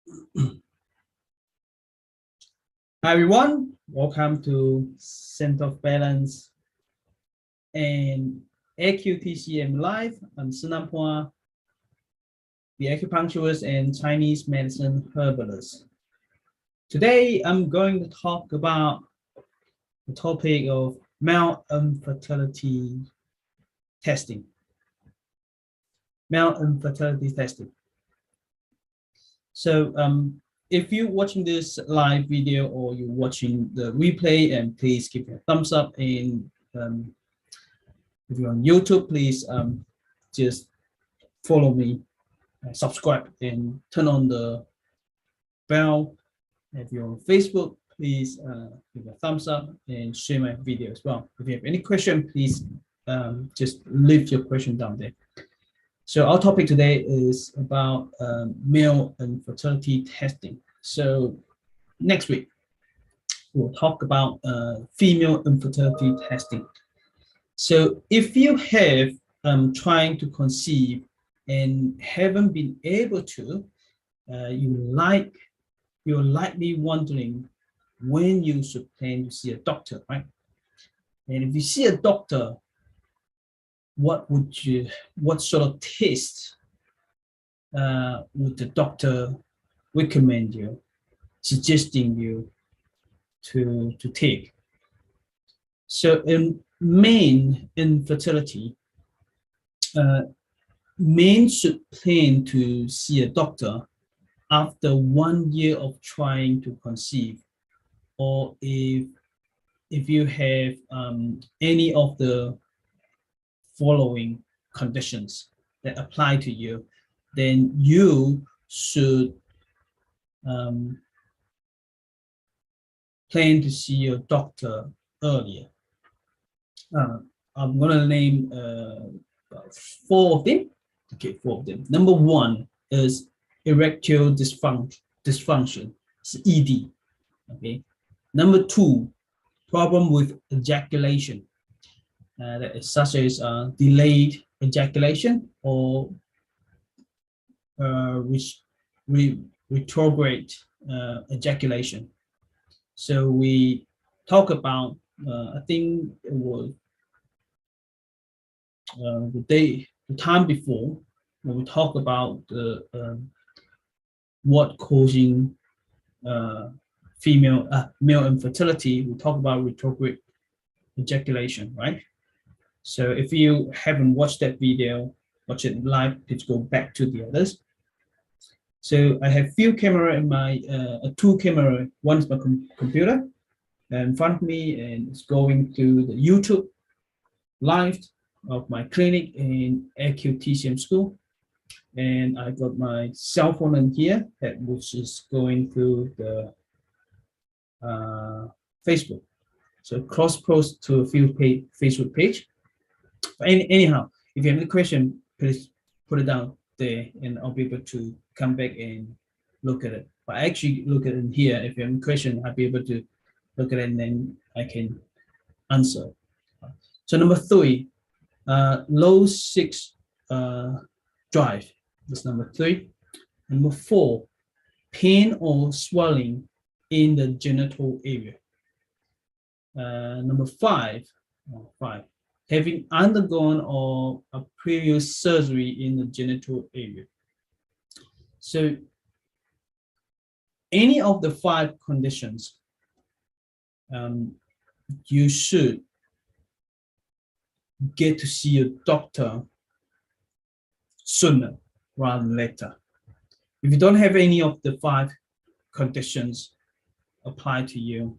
Hi everyone, welcome to Center of Balance and AQTCM Live. I'm Sinampua, the acupuncturist and Chinese medicine herbalist. Today I'm going to talk about the topic of male infertility testing. Male infertility testing. So if you're watching this live video or you're watching the replay, and please give a thumbs up. And if you're on YouTube, please just follow me, subscribe, and turn on the bell. If you're on Facebook, please give a thumbs up and share my video as well. If you have any question, please just leave your question down there. So our topic today is about male infertility testing. So next week, we'll talk about female infertility testing. So if you have trying to conceive and haven't been able to, you're likely wondering when you should plan to see a doctor, right? And if you see a doctor, what sort of test would the doctor recommend you, suggesting you to take? So in men infertility, men should plan to see a doctor after 1 year of trying to conceive, or if you have any of the following conditions that apply to you, then you should plan to see your doctor earlier. I'm going to name 4 of them. Okay, 4 of them. Number 1 is erectile dysfunction, it's ED. Okay. Number 2, problem with ejaculation, that is such as delayed ejaculation or retrograde ejaculation. So we talk about, I think it was the time before, when we talk about the what causing male infertility, we talk about retrograde ejaculation, right? So if you haven't watched that video, watch it live, please go back to the others. So I have few camera in my 2 camera. One is my computer in front of me, and it's going to the YouTube live of my clinic in AQTCM school. And I got my cell phone in here, which is going through the Facebook. So cross-post to a few Facebook page. But anyhow, if you have any question, please put it down there, and I'll be able to come back and look at it. But I actually look at it in here. If you have a question, I'll be able to look at it, and then I can answer. So number 3, low 6 drive. That's number 3. Number 4, pain or swelling in the genital area. Number 5, having undergone or a previous surgery in the genital area. So any of the 5 conditions, you should get to see a doctor sooner rather than later. If you don't have any of the 5 conditions apply to you,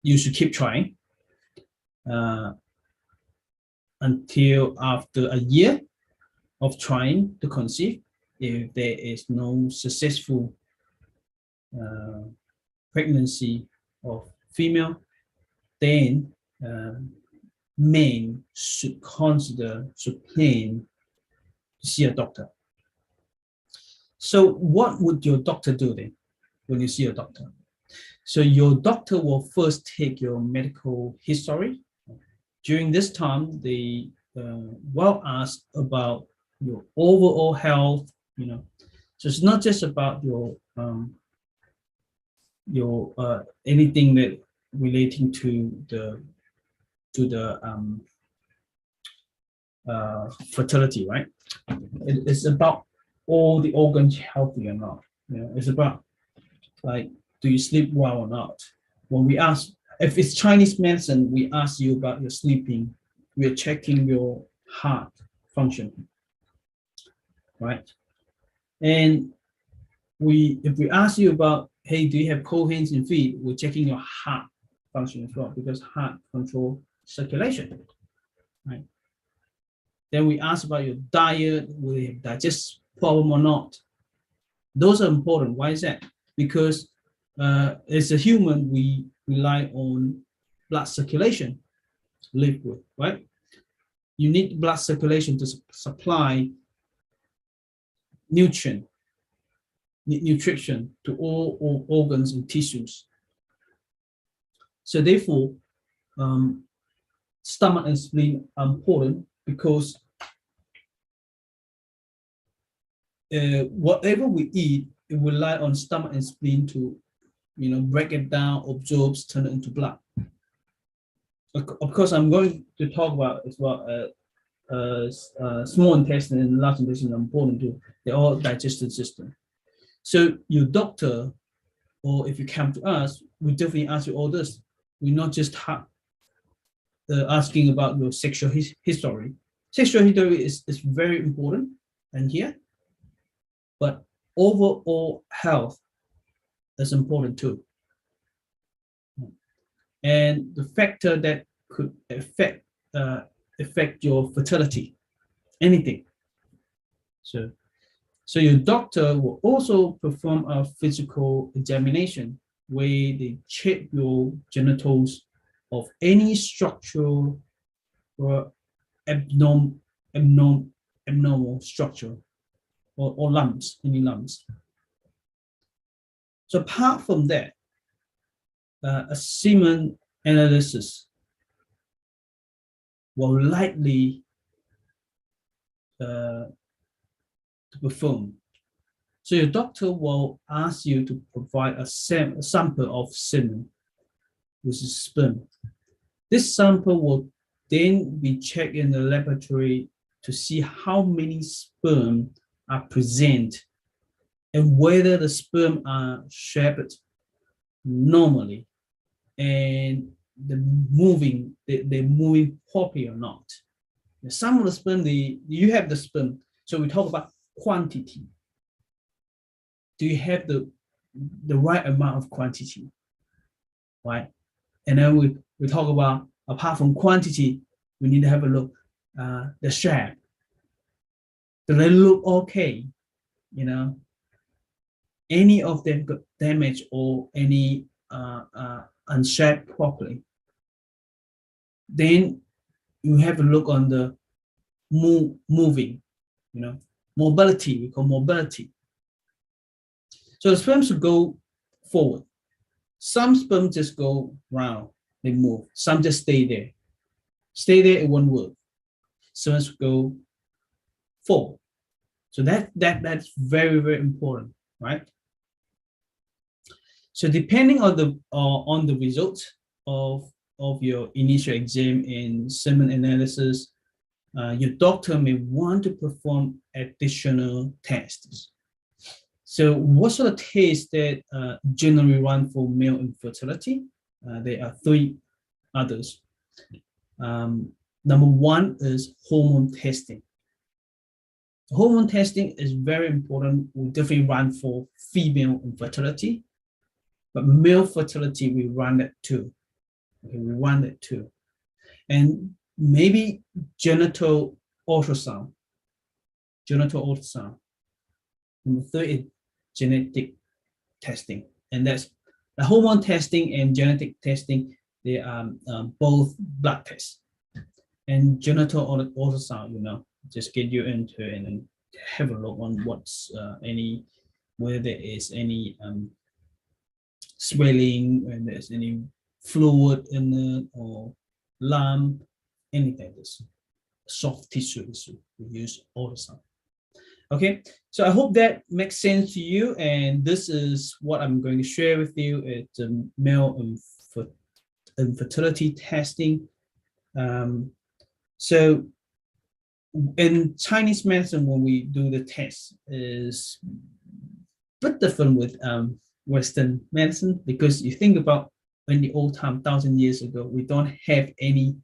you should keep trying until after a year of trying to conceive. If there is no successful pregnancy of female, then men should plan to see a doctor. So what would your doctor do then when you see a doctor? So your doctor will first take your medical history. During this time, they will ask about your overall health you know. So it's not just about your anything that relating to the fertility, right? It's about all the organs healthy or not. You know, it's about like, do you sleep well or not? When we ask, if it's Chinese medicine, we ask you about your sleeping. We're checking your heart function, right? And if we ask you about, hey, do you have cold hands and feet? We're checking your heart function as well, because heart control circulation, right? Then we ask about your diet, will you have digestive problem or not? Those are important. Why is that? Because as a human, we rely on blood circulation, live with, right? You need blood circulation to supply nutrition to all organs and tissues. So therefore, stomach and spleen are important, because whatever we eat, it will rely on stomach and spleen to, you know, break it down, absorb, turn it into blood. Of course, I'm going to talk about as well. Small intestine and large intestine are important too. They're all digestive system. So your doctor, or if you come to us, we definitely ask you all this. We're not just asking about your sexual history. Sexual history is very important, and here, but overall health is important too. And the factor that could affect your fertility, anything. So your doctor will also perform a physical examination where they check your genitals of any structural or abnormal structure or lumps, any lumps. So apart from that, a semen analysis will likely to perform. So your doctor will ask you to provide a sample of semen, which is sperm. This sample will then be checked in the laboratory to see how many sperm are present and whether the sperm are shaped normally and they're moving properly or not. Some of the sperm, you have the sperm, so we talk about quantity. Do you have the right amount of quantity, right? And then we talk about, apart from quantity, we need to have a look the shape. Do they look okay? You know, any of them got damage or any unshaped properly, then you have a look on the moving, you know, mobility. We call mobility. So the sperm should go forward. Some sperm just go round, they move. Some just stay there. Stay there, it won't work. Some should go forward. So that's very, very important, right? So depending on the results of your initial exam and semen analysis, your doctor may want to perform additional tests. So what sort of tests that generally run for male infertility? There are three others. Number one is hormone testing. Hormone testing is very important. We definitely run for female infertility, but male fertility, we run that too. Okay, we run that too. And maybe genital ultrasound. Number three is genetic testing. And that's the hormone testing and genetic testing. They are both blood tests. And genital ultrasound, you know, just get you into it and then have a look on whether there is any swelling, when there's any fluid in it or lump, anything like this. Soft tissue, we use ultrasound. Okay, so I hope that makes sense to you, and this is what I'm going to share with you. It's male infertility testing. So in Chinese medicine, when we do the test, is a bit different with Western medicine, because you think about in the old time, 1,000 years ago, we don't have any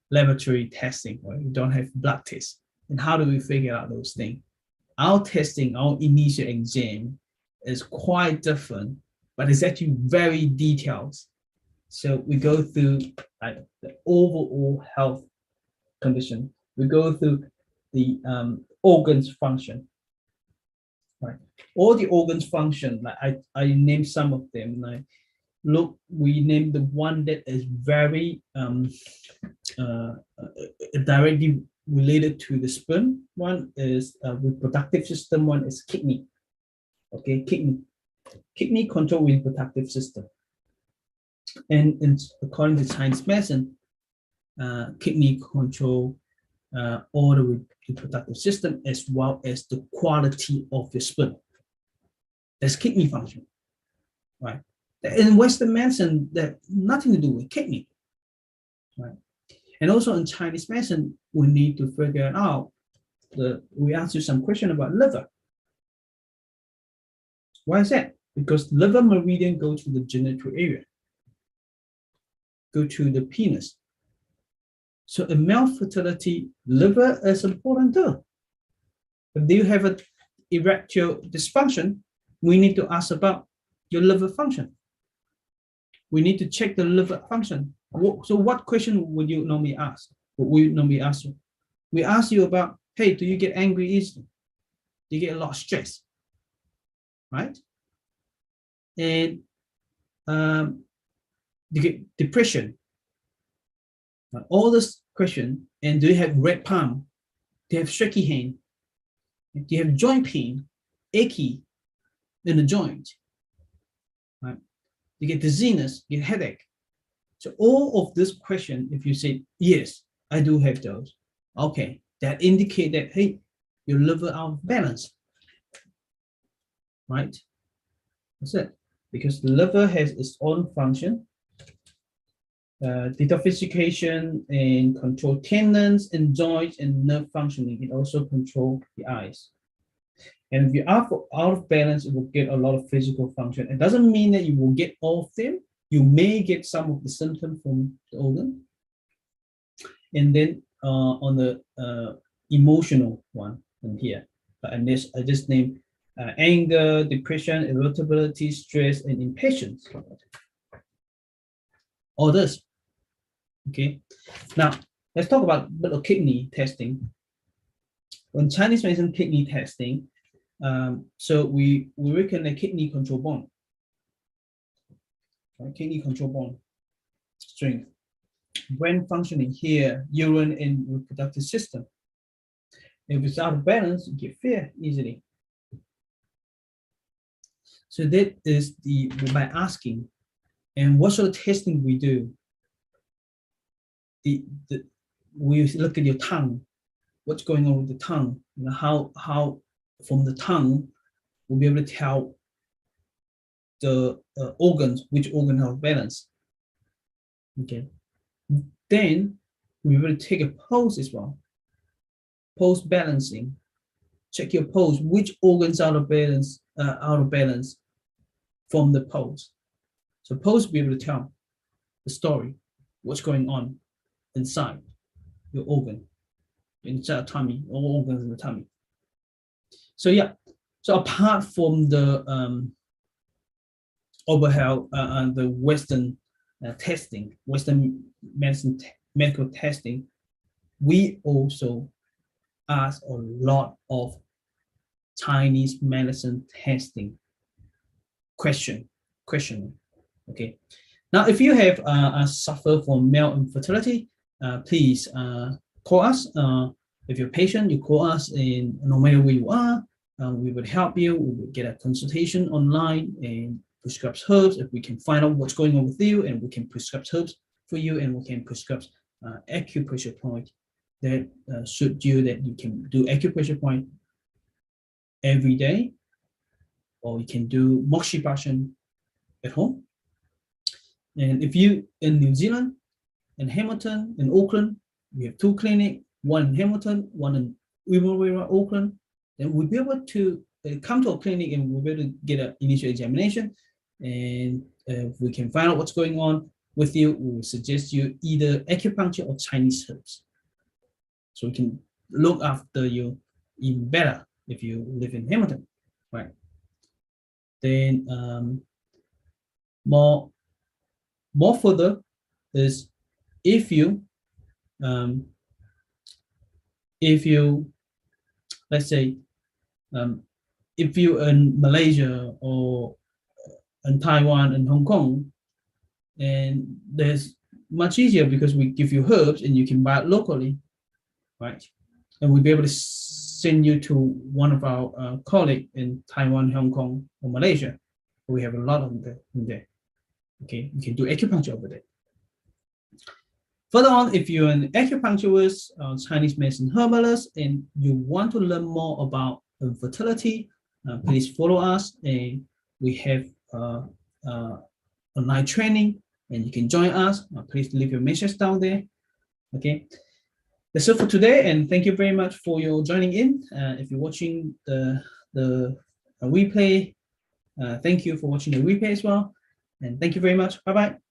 laboratory testing, right? We don't have blood tests. And how do we figure out those things? Our testing, our initial exam is quite different, but it's actually very detailed. So we go through like the overall health condition. We go through the organs function, right? All the organs function, like I named some of them. Like, look, we named the one that is very directly related to the sperm. One is reproductive system. One is kidney. Okay, kidney control reproductive system. And according to Chinese medicine, kidney control all the reproductive system as well as the quality of your sperm. That's kidney function, right? In Western medicine, that nothing to do with kidney, right? And also in Chinese medicine, we need to figure out we ask you some question about liver. Why is that? Because liver meridian go to the genital area, go to the penis. So in male fertility, liver is important too. If you have an erectile dysfunction, we need to ask about your liver function. We need to check the liver function. So what question would you normally ask? What we normally ask you? We ask you about, hey, do you get angry easily? Do you get a lot of stress? Right? And do you get depression? All this question. And do you have red palm? Do you have shaky hand? Do you have joint pain, achy in the joint? Right? You get dizziness, you get headache. So all of this question, if you say, yes, I do have those, okay, that indicate that, hey, your liver out of balance, right? That's it. Because the liver has its own function, detoxification and control tendons and joints and nerve functioning. It also control the eyes. And if you are out of balance, it will get a lot of physical function. It doesn't mean that you will get all of them. You may get some of the symptoms from the organ. And then on the emotional one in here, and this I just named anger, depression, irritability, stress, and impatience. All this. Okay. Now let's talk about a bit of kidney testing. When Chinese medicine kidney testing, so we reckon a kidney control bond. Right? Kidney control bond strength. Brain functioning here, urine and reproductive system. If it's out of balance, you get fear easily. So that is by asking, and what sort of testing we do? We look at your tongue, what's going on with the tongue, you know, how from the tongue we'll be able to tell the organs, which organ have balance. Okay, then we will take a pulse as well. Pulse balancing. Check your pulse, which organs are out of balance from the pulse. So pulse will be able to tell the story, what's going on inside your organ, inside the tummy, all organs in the tummy. So yeah, so apart from the overhead and the Western testing, Western medicine medical testing, we also ask a lot of Chinese medicine testing questioning. Okay. Now, if you have suffer from male infertility, please call us. If you're a patient, you call us, and no matter where you are, we would help you. We would get a consultation online and prescribe herbs if we can find out what's going on with you, and we can prescribe herbs for you, and we can prescribe acupressure point that suit you, that you can do acupressure point every day, or you can do moxie passion at home. And if you in New Zealand, in Hamilton, in Auckland, we have 2 clinics, one in Hamilton, one in Riverlea, Auckland. Then we'll be able to come to a clinic and we'll be able to get an initial examination, and if we can find out what's going on with you, we will suggest you either acupuncture or Chinese herbs, so we can look after you even better if you live in Hamilton, right? Then more further is if you let's say if you're in Malaysia or in Taiwan and Hong Kong, and there's much easier because we give you herbs and you can buy it locally, right? And we'll be able to send you to one of our colleagues in Taiwan, Hong Kong, or Malaysia. We have a lot of them in there. Okay, you can do acupuncture over there. Further on, if you're an acupuncturist, Chinese medicine herbalist, and you want to learn more about infertility, please follow us. And we have online training, and you can join us. Please leave your message down there. Okay, that's it for today, and thank you very much for your joining in. If you're watching the replay, thank you for watching the replay as well, and thank you very much. Bye bye.